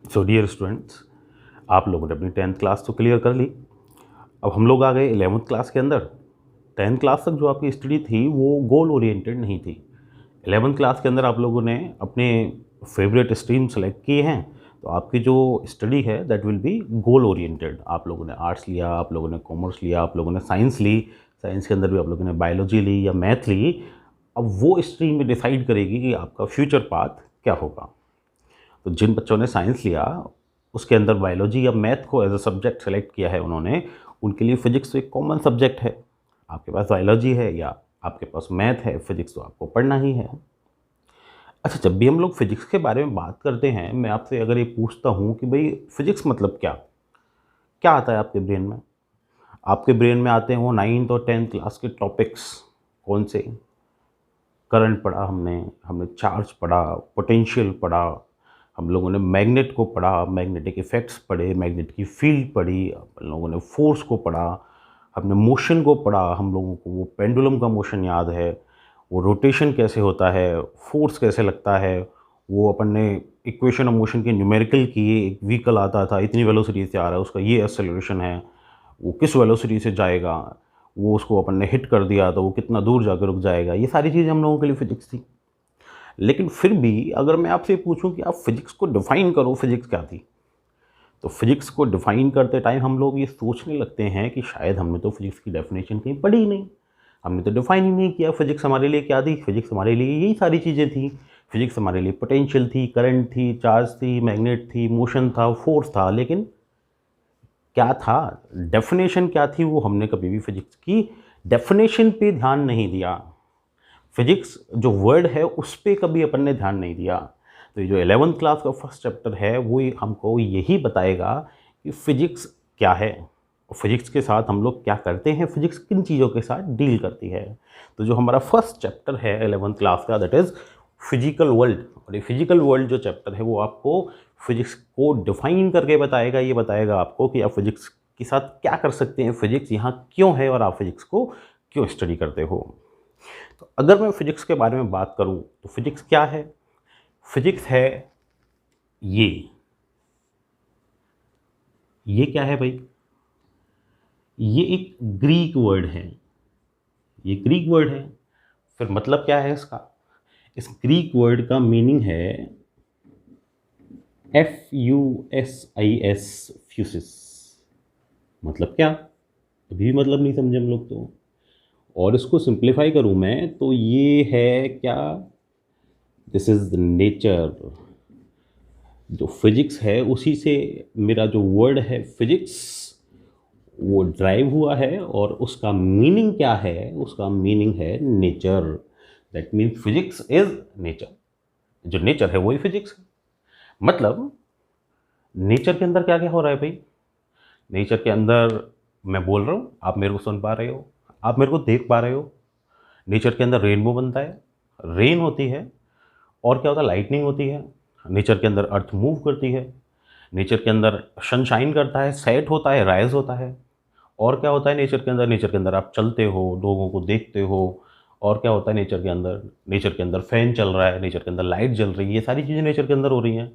So dear students, आप लोगों ने अपनी 10th क्लास तो क्लियर कर ली। अब हम लोग आ गए 11th क्लास के अंदर। 10th क्लास तक जो आपकी स्टडी थी वो गोल ओरिएंटेड नहीं थी। 11th क्लास के अंदर आप लोगों ने अपने फेवरेट स्ट्रीम सेलेक्ट किए हैं, तो आपकी जो स्टडी है that will be goal oriented. आप लोगों ने आर्ट्स लिया, आप लोगों ने कॉमर्स लिया, आप लोगों ने साइंस ली, साइंस के अंदर भी आप लोगों ने बायोलॉजी ली या मैथ ली। अब वो स्ट्रीम में डिसाइड करेगी कि आपका फ्यूचर पाथ क्या होगा। तो जिन बच्चों ने साइंस लिया उसके अंदर बायोलॉजी या मैथ को एज अ सब्जेक्ट सेलेक्ट किया है उन्होंने, उनके लिए फिजिक्स तो एक कॉमन सब्जेक्ट है। आपके पास बायोलॉजी है या आपके पास मैथ है, फिजिक्स तो आपको पढ़ना ही है। अच्छा, जब भी हम लोग फिजिक्स के बारे में बात करते हैं, मैं आपसे अगर ये पूछता हूँ कि भाई फिजिक्स मतलब क्या क्या आता है आपके ब्रेन में? आपके ब्रेन में आते हैं वो 9th और 10th क्लास के टॉपिक्स। कौन से? करंट पढ़ा हमने हमने चार्ज पढ़ा, पोटेंशियल पढ़ा, हम लोगों ने मैग्नेट को पढ़ा, मैग्नेटिक इफ़ेक्ट्स पढ़े, मैग्नेट की फील्ड पढ़ी, हम लोगों ने फोर्स को पढ़ा, हमने मोशन को पढ़ा। हम लोगों को वो पेंडुलम का मोशन याद है, वो रोटेशन कैसे होता है, फोर्स कैसे लगता है। वो अपन ने इक्वेशन ऑफ मोशन के न्यूमेरिकल किए। एक व्हीकल आता था, इतनी वेलोसिटी से आ रहा है, उसका ये एक्सेलरेशन है, वो किस वेलोसिटी से जाएगा, वो उसको अपन ने हिट कर दिया तो वो कितना दूर जाकर रुक जाएगा। ये सारी चीज़ें हम लोगों के लिए फिजिक्स थी। लेकिन फिर भी अगर मैं आपसे पूछूं कि आप फिजिक्स को डिफ़ाइन करो, फिजिक्स क्या थी, तो फिजिक्स को डिफ़ाइन करते टाइम हम लोग ये सोचने लगते हैं कि शायद हमने तो फिजिक्स की डेफिनेशन कहीं पढ़ी ही नहीं, हमने तो डिफ़ाइन ही नहीं किया फिजिक्स हमारे लिए क्या थी। फिजिक्स हमारे लिए यही सारी चीज़ें थी। फिजिक्स हमारे लिए पोटेंशियल थी, करंट थी, चार्ज थी, मैग्नेट थी, मोशन था, फोर्स था। लेकिन क्या था, डेफिनेशन क्या थी, वो हमने कभी भी फिजिक्स की डेफिनेशन पे ध्यान नहीं दिया। फिजिक्स जो वर्ड है उस पर कभी अपन ने ध्यान नहीं दिया। तो ये जो 11th क्लास का फर्स्ट चैप्टर है वो हमको यही बताएगा कि फ़िज़िक्स क्या है, फिज़िक्स के साथ हम लोग क्या करते हैं, फिज़िक्स किन चीज़ों के साथ डील करती है। तो जो हमारा फर्स्ट चैप्टर है 11th क्लास का, दैट इज़ फिजिकल वर्ल्ड। और ये फिजिकल वर्ल्ड जो चैप्टर है वो आपको फिज़िक्स को डिफ़ाइन करके बताएगा। ये बताएगा आपको कि आप फिज़िक्स के साथ क्या कर सकते हैं, फिज़िक्स यहाँ क्यों है और आप फिज़िक्स को क्यों स्टडी करते हो। तो अगर मैं फिजिक्स के बारे में बात करूं तो फिजिक्स क्या है? फिजिक्स है ये क्या है भाई? ये एक ग्रीक वर्ड है। ये ग्रीक वर्ड है। फिर मतलब क्या है इसका? इस ग्रीक वर्ड का मीनिंग है FUSIS, फ्यूसिस। मतलब क्या? अभी भी मतलब नहीं समझे हम लोग तो। और इसको सिंप्लीफाई करूं मैं तो ये है क्या? This is nature. जो फिजिक्स है उसी से मेरा जो वर्ड है फिजिक्स वो ड्राइव हुआ है। और उसका मीनिंग क्या है? उसका मीनिंग है nature. That means physics is nature. जो नेचर है वही फिजिक्स है। मतलब नेचर के अंदर क्या क्या हो रहा है भाई? नेचर के अंदर मैं बोल रहा हूँ, आप मेरे को सुन पा रहे हो, आप मेरे को देख पा रहे हो। नेचर के अंदर रेनबो बनता है, रेन होती है। और क्या होता है? लाइटनिंग होती है। नेचर के अंदर अर्थ मूव करती है। नेचर के अंदर सनशाइन करता है, सेट होता है, राइज होता है। और क्या होता है नेचर के अंदर? नेचर के अंदर आप चलते हो, लोगों को देखते हो। और क्या होता है नेचर के अंदर? नेचर के अंदर फैन चल रहा है, नेचर के अंदर लाइट जल रही है। ये सारी चीज़ें नेचर के अंदर हो रही हैं।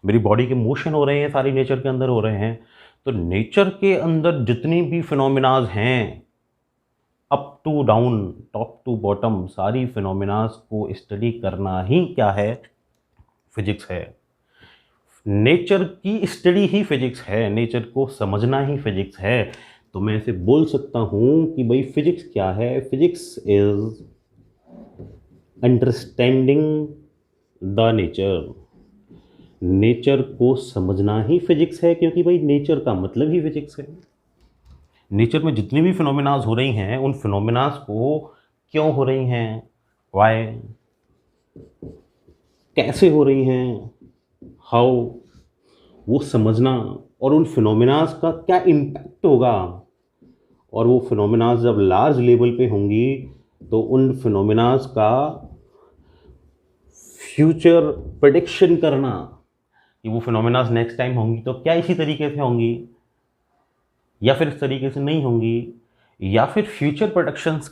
मेरी बॉडी के मोशन हो रहे हैं, सारी नेचर के अंदर हो रहे हैं। तो नेचर के अंदर जितनी भी फिनोमिनाज हैं, up to down, top to bottom, सारी फिनोमिनाज को स्टडी करना ही क्या है? फिजिक्स है। नेचर की स्टडी ही फिजिक्स है, नेचर को समझना ही फिजिक्स है। तो मैं इसे बोल सकता हूं कि भाई फिजिक्स क्या है? Physics is understanding the nature. Nature को समझना ही फिजिक्स है, क्योंकि भाई नेचर का मतलब ही फिजिक्स है। नेचर में जितनी भी फिनोमिनाज हो रही हैं, उन फिनोमिनाज को क्यों हो रही हैं, वाई, कैसे हो रही हैं, हाउ, वो समझना। और उन फिनोमिनाज का क्या इम्पैक्ट होगा। और वो फिनोमिनाज जब लार्ज लेवल पे होंगी तो उन फिनोमिनाज का फ्यूचर प्रेडिक्शन करना कि वो फिनोमिनाज नेक्स्ट टाइम होंगी तो क्या इसी तरीके से होंगी या फिर इस तरीके से नहीं होंगी। या फिर फ्यूचर प्रेडिक्शंस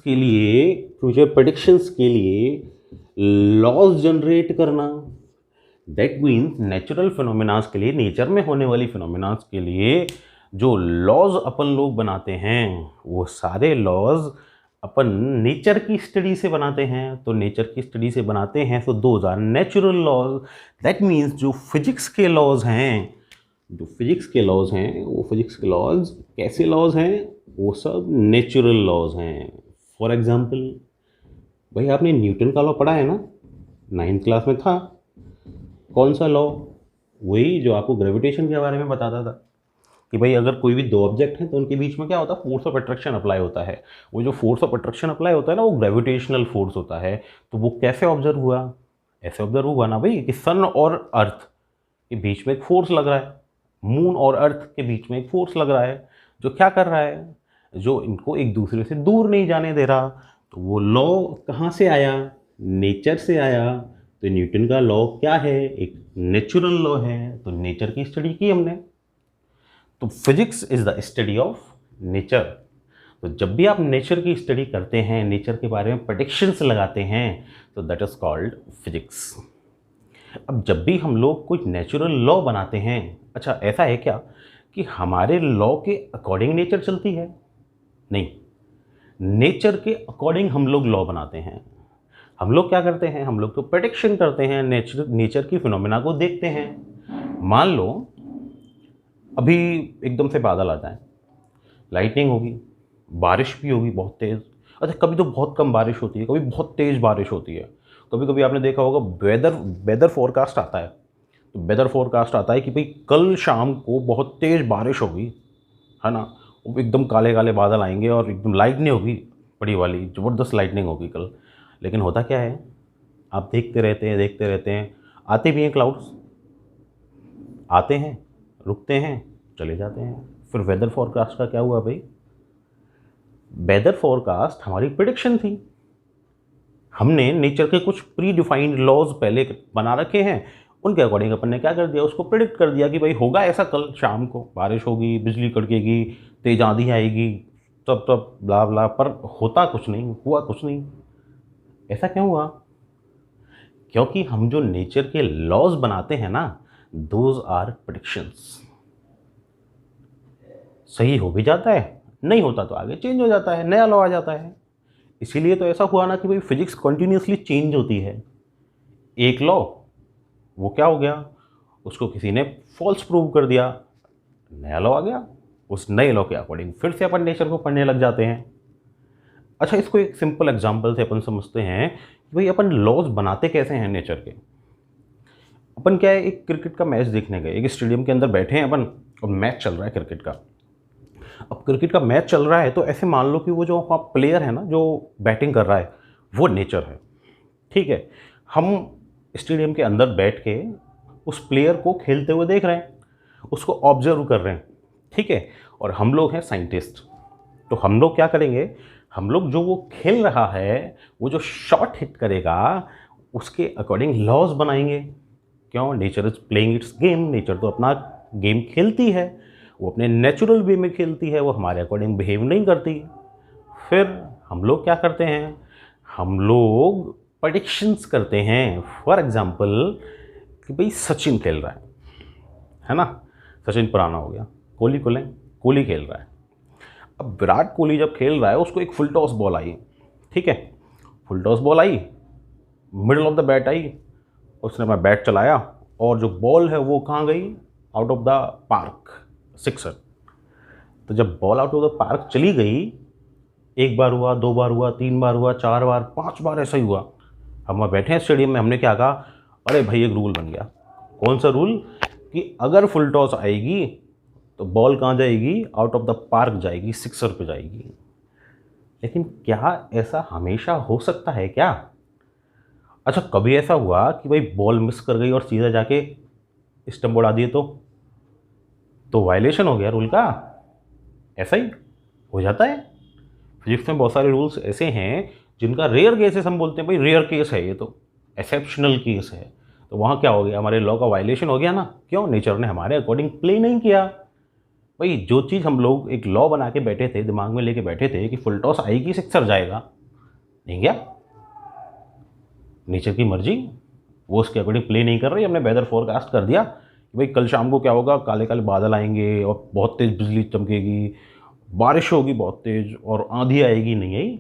के लिए लॉज जनरेट करना दैट मीन्स नेचुरल फिनोमिनास के लिए, नेचर में होने वाली फिनोमिनास के लिए जो लॉज अपन लोग बनाते हैं वो सारे लॉज अपन नेचर की स्टडी से बनाते हैं। तो नेचर की स्टडी से बनाते हैं तो those are natural laws. That means जो फिजिक्स के लॉज हैं, जो फिजिक्स के लॉज हैं वो फिजिक्स के लॉज कैसे लॉज हैं, वो सब नेचुरल लॉज हैं। फॉर एग्जाम्पल, भाई आपने न्यूटन का लॉ पढ़ा है ना, 9th क्लास में था। कौन सा लॉ? वही जो आपको ग्रेविटेशन के बारे में बताता था कि भाई अगर कोई भी दो ऑब्जेक्ट हैं तो उनके बीच में क्या होता है, फोर्स ऑफ अट्रैक्शन अप्लाई होता है। वो जो फोर्स ऑफ अट्रैक्शन अप्लाई होता है ना, वो ग्रेविटेशनल फोर्स होता है। तो वो कैसे ऑब्जर्व हुआ? ऐसे ऑब्जर्व हुआ ना भाई कि सन और अर्थ के बीच में एक फोर्स लग रहा है, मून और अर्थ के बीच में एक फोर्स लग रहा है जो क्या कर रहा है, जो इनको एक दूसरे से दूर नहीं जाने दे रहा। तो वो लॉ कहाँ से आया? नेचर से आया। तो न्यूटन का लॉ क्या है? एक नेचुरल लॉ है। तो नेचर की स्टडी की हमने। तो physics is the study of nature. तो जब भी आप नेचर की स्टडी करते हैं, नेचर के बारे में प्रेडिक्शंस लगाते हैं, तो दैट इज कॉल्ड फिजिक्स। अब जब भी हम लोग कोई नेचुरल लॉ बनाते हैं, अच्छा ऐसा है क्या कि हमारे लॉ के अकॉर्डिंग नेचर चलती है? नहीं, नेचर के अकॉर्डिंग हम लोग लॉ बनाते हैं। हम लोग क्या करते हैं, हम लोग तो प्रेडिक्शन करते हैं, नेचर की फिनोमेना को देखते हैं। मान लो अभी एकदम से बादल आ जाए, लाइटनिंग होगी, बारिश भी होगी बहुत तेज़। अच्छा, कभी तो बहुत कम बारिश होती है, कभी बहुत तेज़ बारिश होती है। कभी कभी आपने देखा होगा वेदर फोरकास्ट आता है, तो वेदर फोरकास्ट आता है कि भाई कल शाम को बहुत तेज़ बारिश होगी, है ना। वो एकदम काले काले बादल आएंगे और एकदम लाइटनिंग होगी, बड़ी वाली ज़बरदस्त लाइटनिंग होगी कल। लेकिन होता क्या है, आप देखते रहते हैं, आते भी हैं क्लाउड्स, आते हैं, रुकते हैं, चले जाते हैं। फिर वेदर फोरकास्ट का क्या हुआ भाई? वेदर फोरकास्ट हमारी प्रिडिक्शन थी। हमने नेचर के कुछ प्री डिफाइंड लॉज पहले बना रखे हैं, उनके अकॉर्डिंग अपन ने क्या कर दिया, उसको प्रिडिक्ट कर दिया कि भाई होगा ऐसा, कल शाम को बारिश होगी, बिजली कड़केगी, तेज आंधी आएगी, तब तब ब्ला ब्ला। पर होता कुछ नहीं, हुआ कुछ नहीं। ऐसा क्यों हुआ? क्योंकि हम जो नेचर के लॉज बनाते हैं ना, दोज आर प्रेडिक्शंस। सही हो भी जाता है, नहीं होता तो आगे चेंज हो जाता है, नया लॉ आ जाता है। इसीलिए तो ऐसा हुआ ना कि भाई फिजिक्स कंटिन्यूसली चेंज होती है। एक लॉ वो क्या हो गया, उसको किसी ने फॉल्स प्रूव कर दिया, नया लॉ आ गया। उस नए लॉ के अकॉर्डिंग फिर से अपन नेचर को पढ़ने लग जाते हैं। अच्छा, इसको एक सिंपल एग्जांपल से अपन समझते हैं कि भाई अपन लॉज बनाते कैसे हैं नेचर के। अपन क्या है, एक क्रिकेट का मैच देखने गए, एक स्टेडियम के अंदर बैठे हैं अपन और मैच चल रहा है क्रिकेट का। अब क्रिकेट का मैच चल रहा है तो ऐसे मान लो कि वो जो वहाँ प्लेयर है ना, जो बैटिंग कर रहा है, वो नेचर है, ठीक है। हम स्टेडियम के अंदर बैठ के उस प्लेयर को खेलते हुए देख रहे हैं, उसको ऑब्जर्व कर रहे हैं, ठीक है। और हम लोग हैं साइंटिस्ट, तो हम लोग क्या करेंगे, हम लोग जो वो खेल रहा है, वो जो शॉट हिट करेगा, उसके अकॉर्डिंग लॉज बनाएंगे। क्यों? Nature is playing it's game. Nature तो अपना गेम खेलती है, वो अपने नेचुरल वे में खेलती है, वो हमारे अकॉर्डिंग बिहेव नहीं करती। फिर हम लोग क्या करते हैं, हम लोग प्रेडिक्शंस करते हैं। फॉर एग्जांपल कि भाई सचिन खेल रहा है ना, सचिन पुराना हो गया, कोहली को लें, कोहली खेल रहा है। अब विराट कोहली जब खेल रहा है, उसको एक फुल टॉस बॉल आई, ठीक है, फुल टॉस बॉल आई, मिडल ऑफ द बैट आई, उसने अपना बैट चलाया और जो बॉल है वो कहाँ गई, out of the park, sixer. तो जब ball out of the park चली गई, एक बार हुआ, दो बार हुआ, तीन बार हुआ, चार बार, पांच बार ऐसा ही हुआ। हम वहाँ बैठे हैं स्टेडियम में, हमने क्या कहा, अरे भाई एक रूल बन गया। कौन सा रूल? कि अगर फुल टॉस आएगी तो बॉल कहाँ जाएगी, आउट ऑफ द पार्क जाएगी, सिक्सर पे जाएगी। लेकिन क्या ऐसा हमेशा हो सकता है क्या? अच्छा, कभी ऐसा हुआ कि भाई बॉल मिस कर गई और सीधा जाके स्टंप उड़ा दिए तो वायलेशन हो गया रूल का? ऐसा ही हो जाता है। फिजिक्स में बहुत सारे रूल्स ऐसे हैं जिनका रेयर केसेस हम बोलते हैं, भाई रेयर केस है ये, तो एक्सेप्शनल केस है। तो वहाँ क्या हो गया, हमारे लॉ का वायलेशन हो गया ना। क्यों? नेचर ने हमारे अकॉर्डिंग प्ले नहीं किया। भाई जो चीज़ हम लोग एक लॉ बना के बैठे थे, दिमाग में लेके बैठे थे कि फुल टॉस आएगी, सिक्सर जाएगा, नहीं गया, नेचर की मर्जी। वो उसके अकॉर्डिंग प्ले नहीं कर रही। हमने वेदर फोरकास्ट कर दिया कि भाई कल शाम को क्या होगा, काले काले बादल आएंगे और बहुत तेज़ बिजली चमकेगी, बारिश होगी बहुत तेज़ और आंधी आएगी। नहीं आई,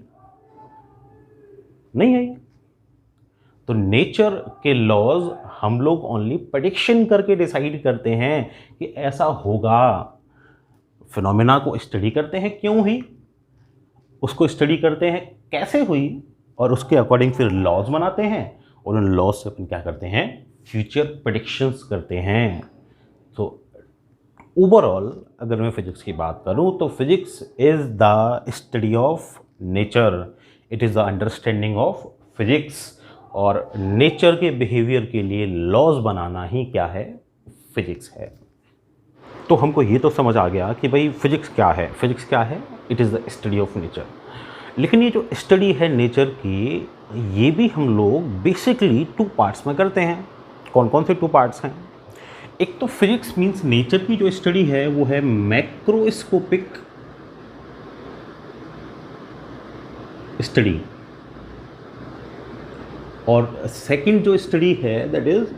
नहीं आई। तो नेचर के लॉज हम लोग ओनली प्रेडिक्शन करके डिसाइड करते हैं कि ऐसा होगा। फिनोमेना को स्टडी करते हैं क्यों हुई, उसको स्टडी करते हैं कैसे हुई, और उसके अकॉर्डिंग फिर लॉज बनाते हैं, और उन लॉज से अपन क्या करते हैं, फ्यूचर प्रेडिक्शंस करते हैं। तो ओवरऑल अगर मैं फिजिक्स की बात करूं तो physics is the study of nature, it is the understanding of physics. और नेचर के बिहेवियर के लिए लॉज बनाना ही क्या है, फिजिक्स है। तो हमको ये तो समझ आ गया कि भाई फिजिक्स क्या है। फिजिक्स क्या है, it is the study of nature. लेकिन ये जो स्टडी है नेचर की, ये भी हम लोग बेसिकली 2 पार्ट्स में करते हैं। कौन कौन से 2 पार्ट्स हैं? एक तो फिजिक्स मींस नेचर की जो स्टडी है वो है मैक्रोस्कोपिक स्टडी, और सेकंड जो स्टडी है दैट इज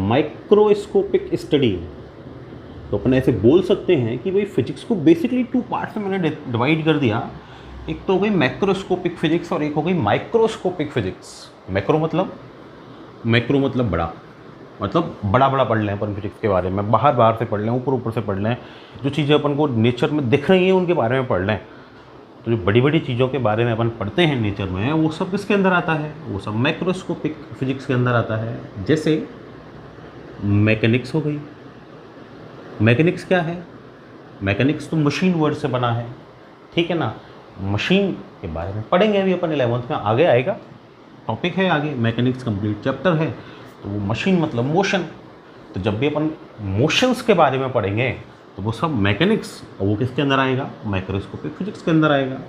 माइक्रोस्कोपिक स्टडी। तो अपन ऐसे बोल सकते हैं कि भाई फिजिक्स को बेसिकली 2 पार्ट्स में मैंने डिवाइड कर दिया। एक तो हो गई मैक्रोस्कोपिक फिजिक्स और एक हो गई माइक्रोस्कोपिक फिजिक्स। मैक्रो मतलब बड़ा, मतलब बड़ा बड़ा पढ़ लें अपन फिजिक्स के बारे में, बाहर से पढ़ लें, ऊपर से पढ़ लें, जो चीज़ें अपन को नेचर में दिख रही हैं उनके बारे में पढ़ लें। तो जो बड़ी बड़ी चीज़ों के बारे में अपन पढ़ते हैं नेचर में, वो सब किसके अंदर आता है, वो सब मैक्रोस्कोपिक फिजिक्स के अंदर आता है। जैसे मैकेनिक्स हो गई। मैकेनिक्स क्या है? मैकेनिक्स तो मशीन वर्ड से बना है, ठीक है ना। मशीन के बारे में पढ़ेंगे अभी अपन 11th में, आगे आएगा, टॉपिक है आगे, मैकेनिक्स कंप्लीट चैप्टर है। तो वो मशीन मतलब मोशन। तो जब भी अपन मोशंस के बारे में पढ़ेंगे तो वो सब मैकेनिक्स, और वो किसके अंदर आएगा, माइक्रोस्कोपिक फिजिक्स के अंदर आएगा।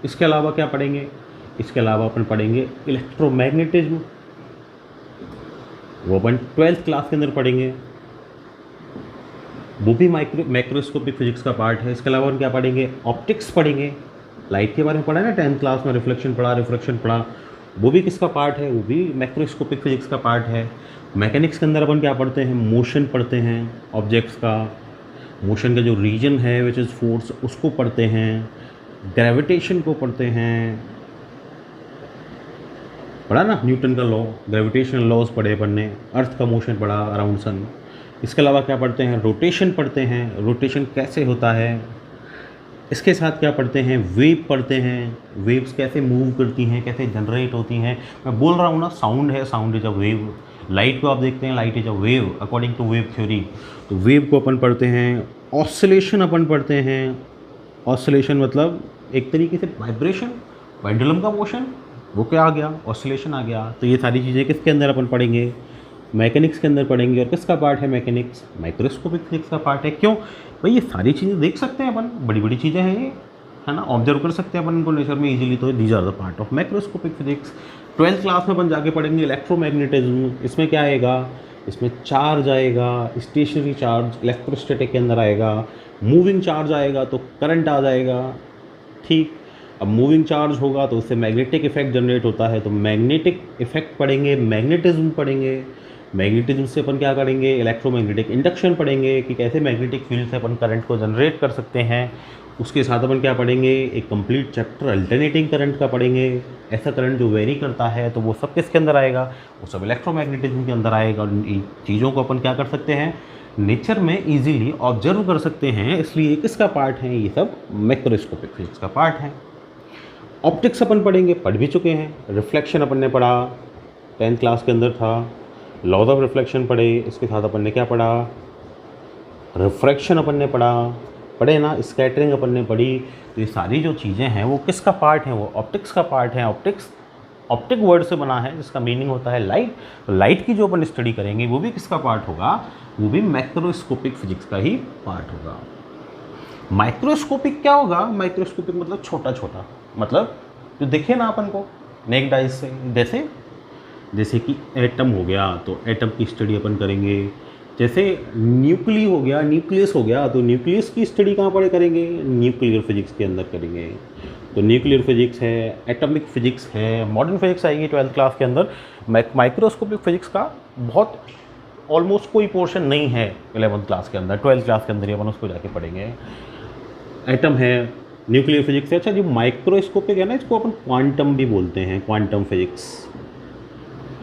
इसके अलावा क्या पढ़ेंगे? इसके अलावा अपन पढ़ेंगे इलेक्ट्रोमैग्नेटिज्म, वो अपन 12th क्लास के अंदर पढ़ेंगे, वो भी माइक्रोस्कोपिक फिजिक्स का पार्ट है। इसके अलावा अपन क्या पढ़ेंगे? ऑप्टिक्स पढ़ेंगे। लाइट के बारे में पढ़ा है ना 10th क्लास में, रिफ्लेक्शन पढ़ा, रिफ्रैक्शन पढ़ा, वो भी किसका पार्ट है, वो भी मैक्रोस्कोपिक फिजिक्स का पार्ट है। मैकेनिक्स के अंदर अपन क्या पढ़ते हैं? मोशन पढ़ते हैं, ऑब्जेक्ट्स का मोशन का जो रीजन है विच इज़ फोर्स, उसको पढ़ते हैं। ग्रेविटेशन को पढ़ते हैं, पढ़ा ना न्यूटन का लॉ, ग्रेविटेशनल लॉज पढ़े अपन ने, अर्थ का मोशन पढ़ा अराउंड सन। इसके अलावा क्या पढ़ते हैं? रोटेशन पढ़ते हैं, रोटेशन कैसे होता है। इसके साथ क्या पढ़ते हैं? वेव पढ़ते हैं, वेव्स कैसे मूव करती हैं, कैसे जनरेट होती हैं। मैं बोल रहा हूँ ना, साउंड है, sound is a wave. Light को आप देखते हैं, light is a wave according to wave theory. तो वेव को अपन पढ़ते हैं। ऑसिलेशन अपन पढ़ते हैं। ऑसिलेशन मतलब एक तरीके से वाइब्रेशन, पेंडुलम का मोशन, वो क्या आ गया, ऑसिलेशन आ गया। तो ये सारी चीज़ें किसके अंदर अपन पढ़ेंगे? मैकेनिक्स के अंदर पढ़ेंगे। और किसका पार्ट है मैकेनिक्स? माइक्रोस्कोपिक फिजिक्स का पार्ट है। क्यों भाई? ये सारी चीज़ें देख सकते हैं अपन, बड़ी बड़ी चीज़ें हैं ये, है ना, ऑब्जर्व कर सकते हैं अपन इनको नेचर में इजीली। तो these are the part of microscopic physics. 12th class में अपन जाके पढ़ेंगे इलेक्ट्रोमैग्नेटिज्म। इसमें क्या आएगा? इसमें चार्ज आएगा, स्टेशनरी चार्ज इलेक्ट्रोस्टैटिक के अंदर आएगा, मूविंग चार्ज आएगा तो करंट आ जाएगा, ठीक। अब मूविंग चार्ज होगा तो उससे मैग्नेटिक इफेक्ट जनरेट होता है, तो मैग्नेटिक इफेक्ट पढ़ेंगे, मैग्नेटिज्म पढ़ेंगे। मैग्नेटिज्म से अपन क्या करेंगे? इलेक्ट्रोमैग्नेटिक इंडक्शन पढ़ेंगे कि कैसे मैग्नेटिक फील्ड से अपन करंट को जनरेट कर सकते हैं। उसके साथ अपन क्या पढ़ेंगे? एक कंप्लीट चैप्टर अल्टरनेटिंग करंट का पढ़ेंगे। ऐसा करंट जो वेरी करता है, तो वो सब किसके अंदर आएगा? वो सब इलेक्ट्रोमैग्नेटिज्म के अंदर आएगा। और इन चीज़ों को अपन क्या कर सकते हैं? नेचर में इजीली ऑब्जर्व कर सकते हैं। इसलिए किसका पार्ट है? ये सब मैक्रोस्कोपिक फिजिक्स का पार्ट है। ऑप्टिक्स अपन पढ़ेंगे, पढ़ भी चुके हैं। रिफ्लेक्शन अपन ने पढ़ा, 10th क्लास के अंदर था। लॉज ऑफ रिफ्लेक्शन पढ़े। इसके साथ अपन ने क्या पढ़ा? रिफ्रैक्शन अपन ने पढ़े ना, स्कैटरिंग अपन ने पढ़ी। तो ये सारी जो चीज़ें हैं वो किसका पार्ट है? वो ऑप्टिक्स का पार्ट है। ऑप्टिक्स ऑप्टिक वर्ड से बना है जिसका मीनिंग होता है लाइट। तो लाइट की जो अपन स्टडी करेंगे वो भी किसका पार्ट होगा? वो भी मैक्रोस्कोपिक फिजिक्स का ही पार्ट होगा। माइक्रोस्कोपिक क्या होगा? माइक्रोस्कोपिक मतलब छोटा छोटा, मतलब जो दिखे ना अपन को नेक्ड आइज से। जैसे कि एटम हो गया तो एटम की स्टडी अपन करेंगे। जैसे न्यूक्लियस हो गया तो न्यूक्लियस की स्टडी कहाँ पर करेंगे? न्यूक्लियर फिजिक्स के अंदर करेंगे। तो न्यूक्लियर फिजिक्स है, एटॉमिक फिजिक्स है, मॉडर्न फिजिक्स आएगी 12th क्लास के अंदर। माइक्रोस्कोपिक फिजिक्स का बहुत ऑलमोस्ट कोई पोर्शन नहीं है 11th क्लास के अंदर, 12th क्लास के अंदर ही अपन उसको जाके पढ़ेंगे। एटम है, न्यूक्लियर फिजिक्स है। अच्छा, जो माइक्रोस्कोपिक है ना, इसको अपन क्वांटम भी बोलते हैं, क्वांटम फिजिक्स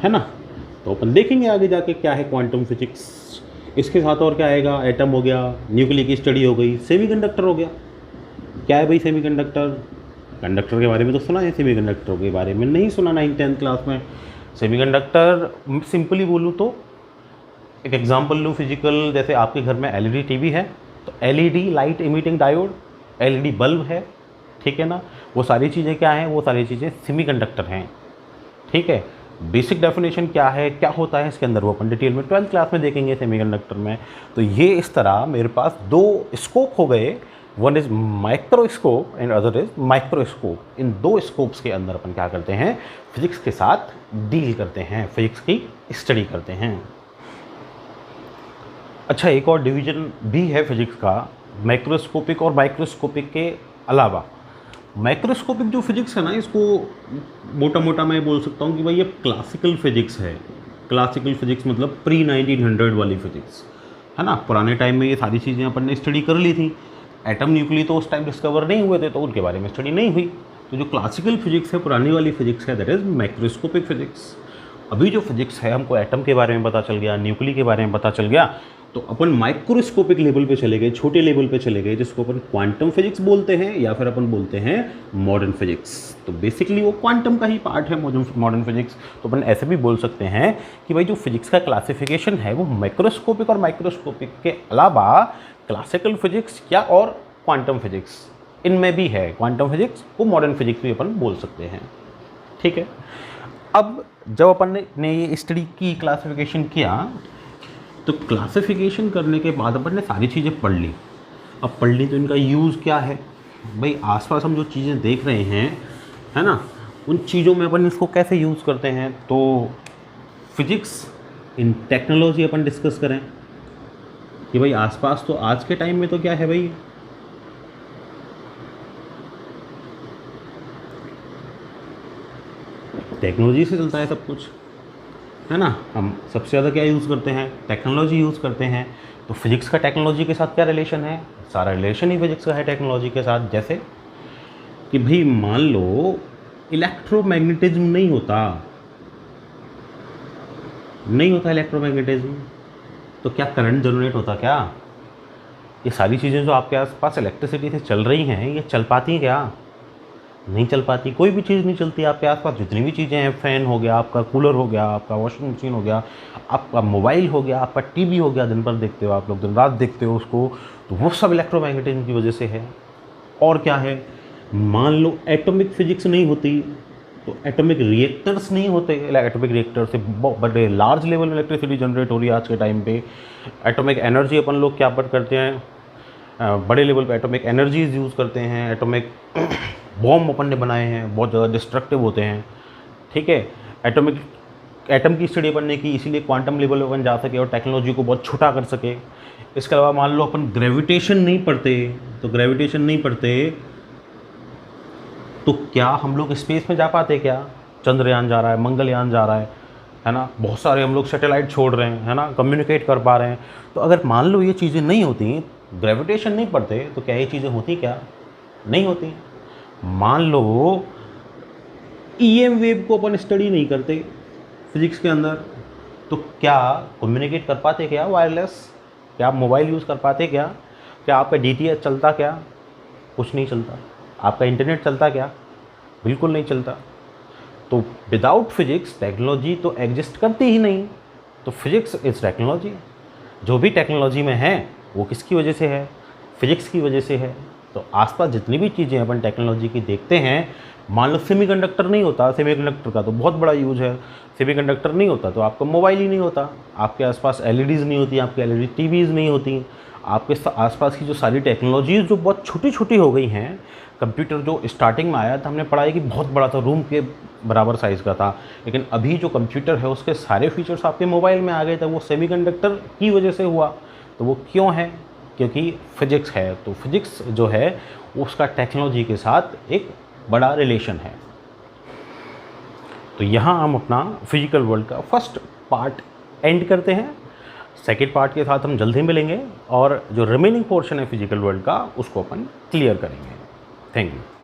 है ना। तो अपन देखेंगे आगे जाके क्या है क्वांटम फिजिक्स। इसके साथ और क्या आएगा, एटम हो गया, न्यूक्लियर की स्टडी हो गई, सेमीकंडक्टर हो गया। क्या है भाई सेमीकंडक्टर? कंडक्टर के बारे में तो सुना है, सेमीकंडक्टर के बारे में नहीं सुना 9th-10th क्लास में। सेमीकंडक्टर सिंपली बोलूँ तो एक एग्जांपल लूँ फिजिकल, जैसे आपके घर में एलईडी टीवी है तो LED light emitting diode, LED bulb है, ठीक है ना। वो सारी चीज़ें क्या हैं, वो सारी चीज़ें सेमीकंडक्टर हैं, ठीक है। बेसिक डेफिनेशन क्या है, क्या होता है इसके अंदर, वो अपन डिटेल में 12th क्लास में देखेंगे सेमीकंडक्टर में। तो ये इस तरह मेरे पास दो स्कोप हो गए, one is microscope and other is microscope. इन दो स्कोप्स के अंदर अपन क्या करते हैं, फिजिक्स के साथ डील करते हैं, फिजिक्स की स्टडी करते हैं। अच्छा, एक और डिवीज़न भी है फिजिक्स का, मैक्रोस्कोपिक और माइक्रोस्कोपिक के अलावा। माइक्रोस्कोपिक जो फिजिक्स है ना, इसको मोटा मोटा मैं बोल सकता हूँ कि भाई ये क्लासिकल फिजिक्स है। क्लासिकल फिजिक्स मतलब प्री 1900 वाली फिजिक्स है ना। पुराने टाइम में ये सारी चीज़ें अपन ने स्टडी कर ली थी। एटम न्यूक्लियर तो उस टाइम डिस्कवर नहीं हुए थे, तो उनके बारे में स्टडी नहीं हुई। तो जो क्लासिकल फिजिक्स है, पुरानी वाली फिजिक्स है, दैट इज़ माइक्रोस्कोपिक फिजिक्स। अभी जो फिजिक्स है, हमको एटम के बारे में पता चल गया, न्यूक्लियर के बारे में पता चल गया, तो अपन माइक्रोस्कोपिक लेवल पे चले गए, छोटे लेवल पे चले गए, जिसको अपन क्वांटम फिजिक्स बोलते हैं या फिर अपन बोलते हैं मॉडर्न फिजिक्स। तो बेसिकली वो क्वांटम का ही पार्ट है मॉडर्न फिजिक्स। तो अपन ऐसे भी बोल सकते हैं कि भाई जो फिजिक्स का क्लासिफिकेशन है वो माइक्रोस्कोपिक और माइक्रोस्कोपिक के अलावा क्लासिकल फिजिक्स या और क्वांटम फिजिक्स इनमें भी है। क्वांटम फिजिक्स को मॉडर्न फिजिक्स भी अपन बोल सकते हैं, ठीक है। अब जब अपन ने ये स्टडी की, क्लासिफिकेशन किया, तो क्लासिफिकेशन करने के बाद अपन ने सारी चीज़ें पढ़ ली। अब पढ़ ली तो इनका यूज़ क्या है भाई, आसपास हम जो चीज़ें देख रहे हैं है ना, उन चीज़ों में अपन इसको कैसे यूज़ करते हैं। तो physics in technology upon discuss करें कि भाई आसपास तो आज के टाइम में तो क्या है भाई, टेक्नोलॉजी से चलता है सब कुछ, है ना। हम सबसे ज़्यादा क्या यूज़ करते हैं, टेक्नोलॉजी यूज़ करते हैं। तो फिजिक्स का टेक्नोलॉजी के साथ क्या रिलेशन है, सारा रिलेशन ही फिजिक्स का है टेक्नोलॉजी के साथ। जैसे कि भाई मान लो इलेक्ट्रोमैग्नेटिज्म नहीं होता इलेक्ट्रोमैग्नेटिज्म, तो क्या करंट जनरेट होता क्या? ये सारी चीज़ें जो आपके आसपास इलेक्ट्रिसिटी से चल रही हैं, ये चल पाती क्या? नहीं चल पाती। कोई भी चीज़ नहीं चलती आपके आसपास, जितनी भी चीज़ें हैं, फ़ैन हो गया, आपका कूलर हो गया, आपका वॉशिंग मशीन हो गया, आपका मोबाइल हो गया, आपका टीवी हो गया, दिन भर देखते हो आप लोग, दिन रात देखते हो उसको, तो वो सब इलेक्ट्रोमैग्नेटिज्म की वजह से है। और क्या है, मान लो एटॉमिक फिजिक्स नहीं होती तो एटॉमिक रिएक्टर्स नहीं होते। एटॉमिक रिएक्टर से बड़े लार्ज लेवल में इलेक्ट्रिसिटी जनरेट हो रही है आज के टाइम पे। एटॉमिक एनर्जी अपन लोग क्या करते हैं, बड़े लेवल पे एटॉमिक एनर्जीज यूज़ करते हैं। एटॉमिक बॉम्ब अपन ने बनाए हैं, बहुत ज़्यादा डिस्ट्रक्टिव होते हैं, ठीक है। एटम की स्टडी अपन ने की, इसीलिए क्वांटम लेवल पे अपन जा सके और टेक्नोलॉजी को बहुत छोटा कर सके। इसके अलावा मान लो अपन ग्रेविटेशन नहीं पढ़ते तो क्या हम लोग स्पेस में जा पाते क्या? चंद्रयान जा रहा है, मंगलयान जा रहा है ना, बहुत सारे हम लोग सैटेलाइट छोड़ रहे हैं, है ना, कम्युनिकेट कर पा रहे हैं। तो अगर मान लो ये चीज़ें नहीं होती, ग्रेविटेशन नहीं पढ़ते, तो क्या ये चीज़ें होती क्या? नहीं होती। मान लो EM वेव को अपन स्टडी नहीं करते फिजिक्स के अंदर, तो क्या कम्युनिकेट कर पाते क्या वायरलेस? क्या आप मोबाइल यूज़ कर पाते क्या? क्या आपका DTH चलता क्या? कुछ नहीं चलता। आपका इंटरनेट चलता क्या? बिल्कुल नहीं चलता। तो विदाउट फिजिक्स टेक्नोलॉजी तो एग्जिस्ट करती ही नहीं। तो फिजिक्स इज़ टेक्नोलॉजी। जो भी टेक्नोलॉजी में है वो किसकी वजह से है? फिजिक्स की वजह से है। तो आसपास जितनी भी चीज़ें अपन टेक्नोलॉजी की देखते हैं, मान लो सेमीकंडक्टर नहीं होता, सेमीकंडक्टर का तो बहुत बड़ा यूज है। सेमीकंडक्टर नहीं होता तो आपका मोबाइल ही नहीं होता, आपके आसपास LEDs नहीं होती, आपकी LED TVs नहीं होती, आपके आसपास की जो सारी टेक्नोलॉजीज जो बहुत छोटी छोटी हो गई हैं। कंप्यूटर जो स्टार्टिंग में आया था, हमने पढ़ा है कि बहुत बड़ा था, रूम के बराबर साइज़ का था, लेकिन अभी जो कंप्यूटर है उसके सारे फीचर्स आपके मोबाइल में आ गए थे। वो सेमीकंडक्टर की वजह से हुआ। तो वो क्यों है? क्योंकि फिजिक्स है। तो फिजिक्स जो है उसका टेक्नोलॉजी के साथ एक बड़ा रिलेशन है। तो यहाँ हम अपना फिजिकल वर्ल्ड का फर्स्ट पार्ट एंड करते हैं। सेकेंड पार्ट के साथ हम जल्द ही मिलेंगे और जो रिमेनिंग पोर्शन है फिजिकल वर्ल्ड का उसको अपन क्लियर करेंगे। Thank you.